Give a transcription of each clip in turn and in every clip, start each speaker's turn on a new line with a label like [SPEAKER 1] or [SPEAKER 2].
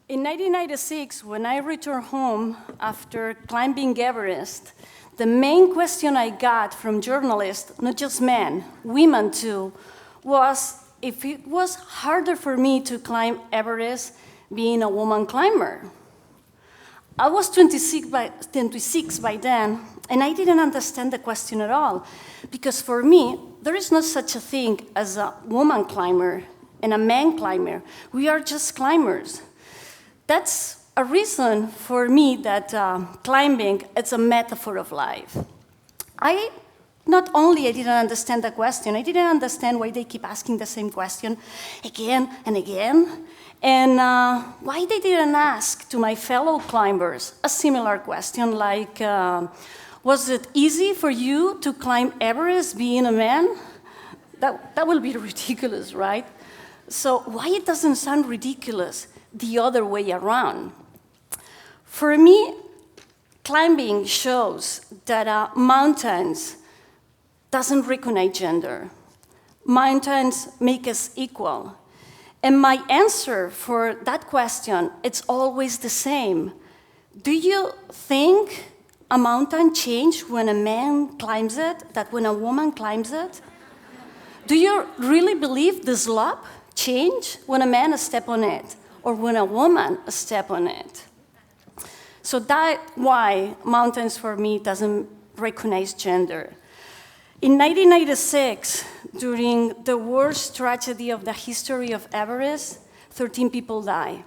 [SPEAKER 1] In 1996, when I returned home after climbing Everest, the main question I got from journalists, not just men, women too, was if it was harder for me to climb Everest being a woman climber. I was 26 by then, and I didn't understand the question at all, because for me, there is no such a thing as a woman climber and a man climber. We are just climbers. That's a reason for me that climbing is a metaphor of life. Not only I didn't understand the question, I didn't understand why they keep asking the same question again and again, and why they didn't ask to my fellow climbers a similar question like, was it easy for you to climb Everest being a man? That will be ridiculous, right? So why it doesn't sound ridiculous the other way around? For me, climbing shows that mountains doesn't recognize gender. Mountains make us equal. And my answer for that question, it's always the same. Do you think a mountain changes when a man climbs it, that when a woman climbs it? Do you really believe the slope change when a man steps on it or when a woman steps on it? So that's why mountains for me doesn't recognize gender. In 1996, during the worst tragedy of the history of Everest, 13 people died.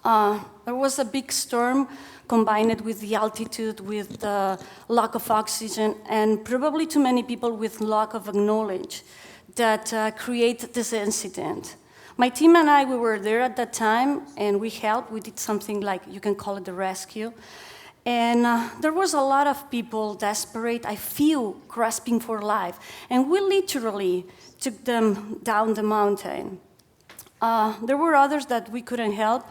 [SPEAKER 1] There was a big storm combined with the altitude, with the lack of oxygen, and probably too many people with lack of knowledge that create this incident. My team and I, we were there at that time, and we helped. We did something like, you can call it the rescue. And there was a lot of people desperate, I feel, grasping for life. And we literally took them down the mountain. There were others that we couldn't help,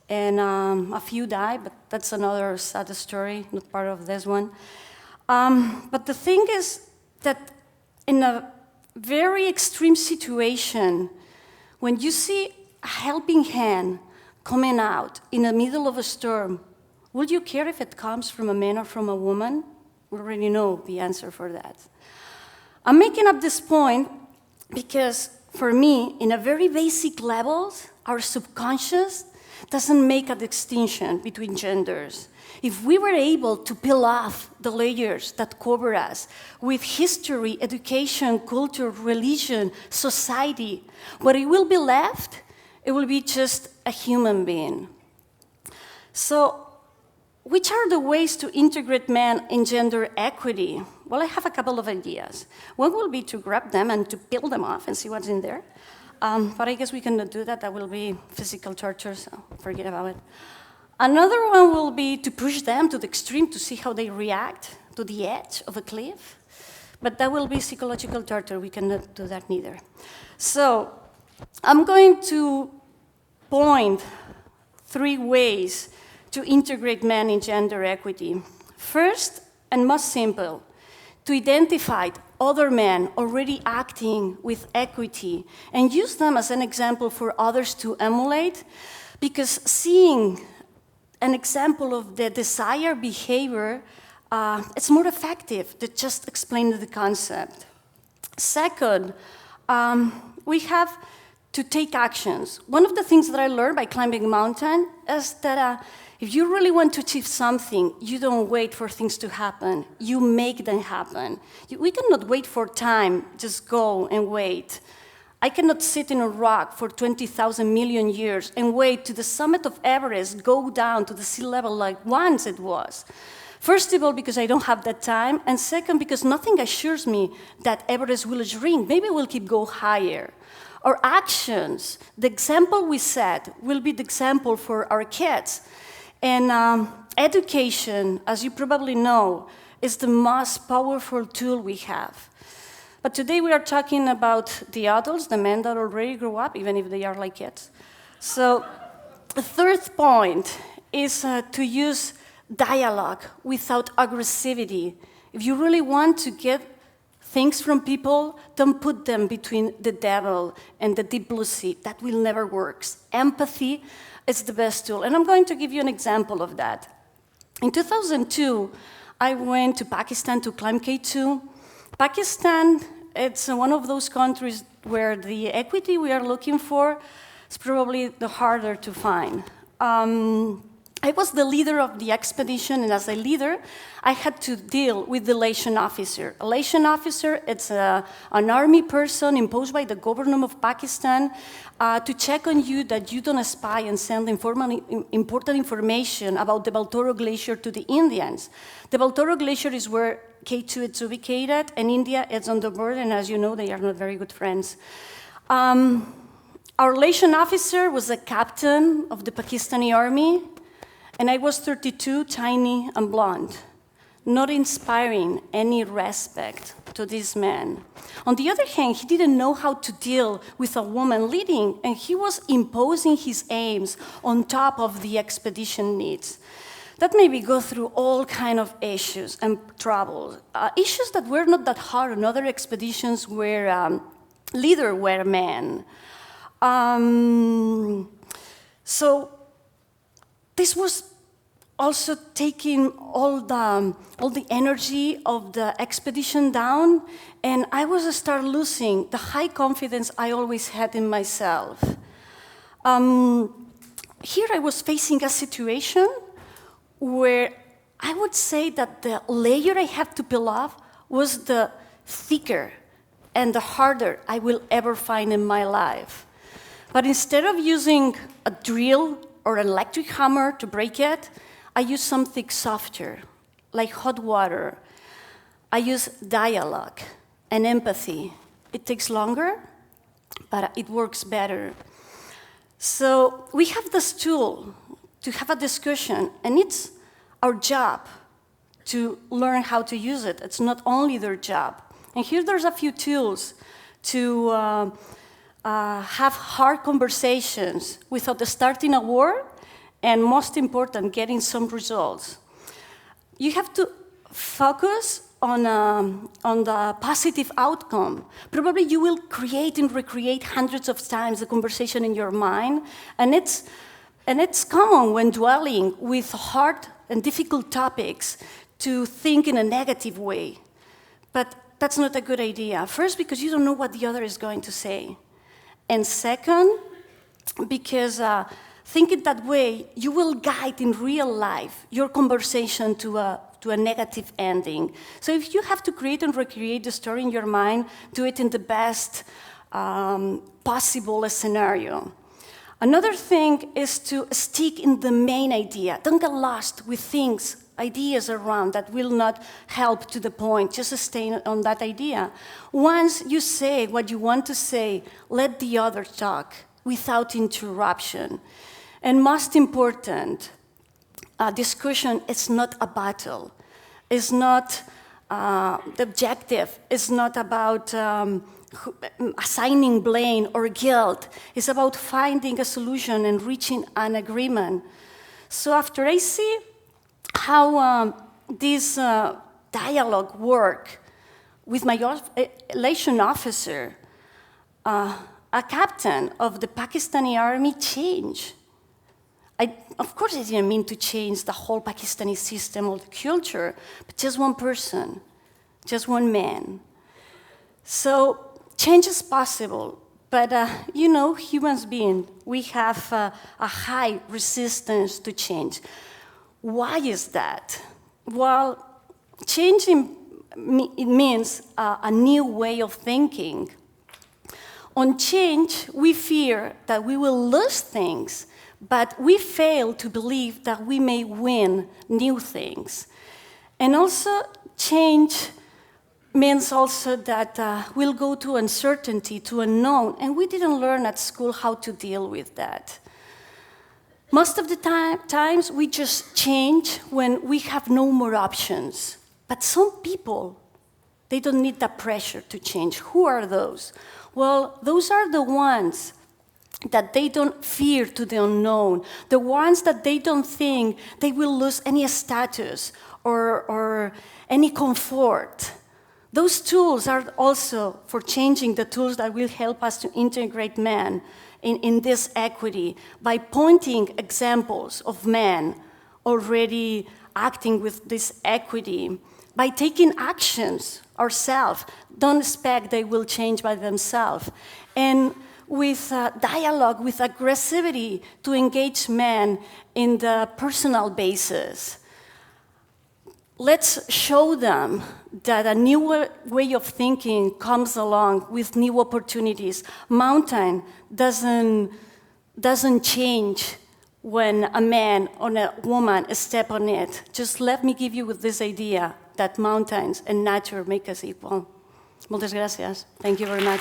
[SPEAKER 1] and a few died, but that's another sad story, not part of this one. But the thing is that in a very extreme situation, when you see a helping hand coming out in the middle of a storm, would you care if it comes from a man or from a woman? We already know the answer for that. I'm making up this point because, for me, in a very basic level, our subconscious doesn't make a distinction between genders. If we were able to peel off the layers that cover us with history, education, culture, religion, society, what it will be left, it will be just a human being. So, which are the ways to integrate men in gender equity? Well, I have a couple of ideas. One will be to grab them and to peel them off and see what's in there. But I guess we cannot do that. That will be physical torture, so forget about it. Another one will be to push them to the extreme to see how they react to the edge of a cliff. But that will be psychological torture. We cannot do that neither. So I'm going to point 3 ways to integrate men in gender equity. First, and most simple, to identify other men already acting with equity and use them as an example for others to emulate, because seeing an example of the desired behavior, it's more effective than just explaining the concept. Second, we have to take actions. One of the things that I learned by climbing a mountain is that if you really want to achieve something, you don't wait for things to happen. You make them happen. We cannot wait for time, just go and wait. I cannot sit in a rock for 20,000 million years and wait to the summit of Everest, go down to the sea level like once it was. First of all, because I don't have that time, and second, because nothing assures me that Everest will shrink. Maybe we'll keep go higher. Our actions, the example we set, will be the example for our kids. And education, as you probably know, is the most powerful tool we have. But today we are talking about the adults, the men that already grew up, even if they are like kids. So the third point is to use dialogue without aggressivity. If you really want to get things from people, don't put them between the devil and the deep blue sea. That will never work. Empathy is the best tool. And I'm going to give you an example of that. In 2002, I went to Pakistan to climb K2. Pakistan, it's one of those countries where the equity we are looking for is probably the harder to find. I was the leader of the expedition, and as a leader, I had to deal with the liaison officer. A liaison officer, it's an army person imposed by the government of Pakistan to check on you that you don't spy and send important information about the Baltoro Glacier to the Indians. The Baltoro Glacier is where K2 is ubicated, and India is on the border, and as you know, they are not very good friends. Our liaison officer was a captain of the Pakistani army, and I was 32, tiny and blonde, not inspiring any respect to this man. On the other hand, he didn't know how to deal with a woman leading, and he was imposing his aims on top of the expedition needs. That made me go through all kinds of issues and troubles, issues that were not that hard on other expeditions where leaders were men. So this was also taking all the energy of the expedition down, and I was start losing the high confidence I always had in myself. Here I was facing a situation where I would say that the layer I had to peel off was the thicker and the harder I will ever find in my life. But instead of using a drill or an electric hammer to break it, I use something softer, like hot water. I use dialogue and empathy. It takes longer, but it works better. So we have this tool to have a discussion, and it's our job to learn how to use it. It's not only their job. And here there's a few tools to have hard conversations without starting a war, and most important, getting some results. You have to focus on the positive outcome. Probably you will create and recreate hundreds of times the conversation in your mind, and it's common when dwelling with hard and difficult topics to think in a negative way. But that's not a good idea. First, because you don't know what the other is going to say. And second, because thinking that way, you will guide in real life your conversation to a negative ending. So if you have to create and recreate the story in your mind, do it in the best possible scenario. Another thing is to stick in the main idea. Don't get lost with ideas around that will not help to the point. Just stay on that idea. Once you say what you want to say, let the other talk without interruption. And most important, discussion is not a battle. It's not the objective. It's not about assigning blame or guilt. It's about finding a solution and reaching an agreement. So after I see how this dialogue work with my liaison officer, a captain of the Pakistani army changed. Of course, I didn't mean to change the whole Pakistani system or the culture, but just one person, just one man. So change is possible, but humans beings, we have a high resistance to change. Why is that? Well, changing it means a new way of thinking. On change, we fear that we will lose things, but we fail to believe that we may win new things. And also, change means also that we'll go to uncertainty, to unknown, and we didn't learn at school how to deal with that. Most of the times, we just change when we have no more options. But some people, they don't need that pressure to change. Who are those? Well, those are the ones that they don't fear to the unknown, the ones that they don't think they will lose any status or any comfort. Those tools are also for changing the tools that will help us to integrate men in this equity by pointing examples of men already acting with this equity, by taking actions ourselves. Don't expect they will change by themselves. And with dialogue, with aggressivity to engage men in the personal basis. Let's show them that a new way of thinking comes along with new opportunities. Mountain doesn't change when a man or a woman step on it. Just let me give you with this idea that mountains and nature make us equal. Muchas gracias. Thank you very much.